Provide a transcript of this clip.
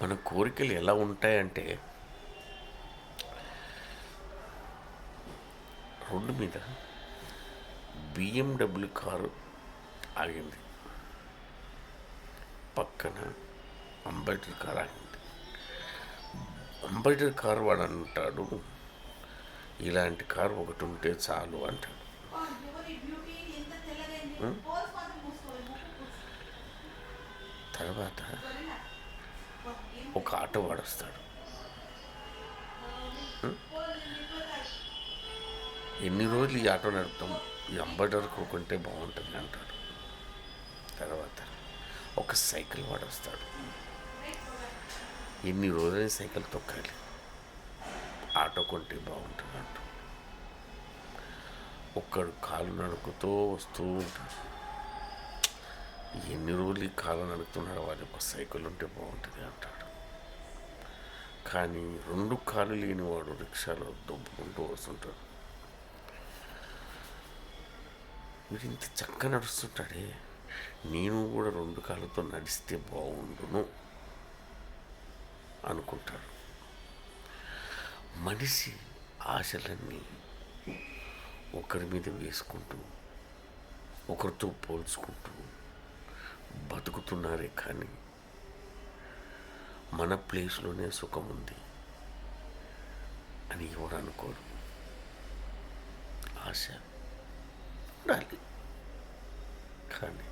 మన కోరికలు ఎలా ఉంటాయంటే, రోడ్డు మీద బిఎండబ్ల్యూ కారు ఆగింది, పక్కన అంబేద్కర్ కారు ఆగింది. అంబేద్కర్ కారు వాడు అంటాడు, ఇలాంటి కారు ఒకటి ఉంటే చాలు అంటాడు. తర్వాత ఒక ఆటో వాడు వస్తాడు. ఎన్ని రోజులు ఈ ఆటో నడుపుతాం, ఈ అంబేద్కర్ కొనుక్కుంటే బాగుంటుంది అంటాడు. తర్వాత ఒక సైకిల్ వాడు వస్తాడు. ఎన్ని రోజులని సైకిల్ తొక్కాలి, ఆటో కొంటే బాగుంటుంది అంటాడు. ఒక్కడు కాలు నడుపుతూ వస్తూ ఉంటాడు. ఎన్ని రోజులు ఈ కాలు నడుపుతున్నాడు, వాడి ఒక సైకిల్ ఉంటే బాగుంటుంది అంటాడు. కానీ రెండు కాళ్ళు లేని వాడు రిక్షాలో దొబ్బుకుంటూ వస్తుంటాడు. వీడు ఇంత చక్కగా నడుస్తుంటాడే, నేను కూడా రెండు కాళ్ళతో నడిస్తే బాగుండును అనుకుంటాడు. మనిషి ఆశలన్నీ ఒకరి మీద వేసుకుంటూ, ఒకరితో పోల్చుకుంటూ బతుకుతున్నారే కానీ మన ప్లేస్లోనే సుఖం ఉంది అని ఎవరు అనుకోరు. ఆశ ఉండాలి కానీ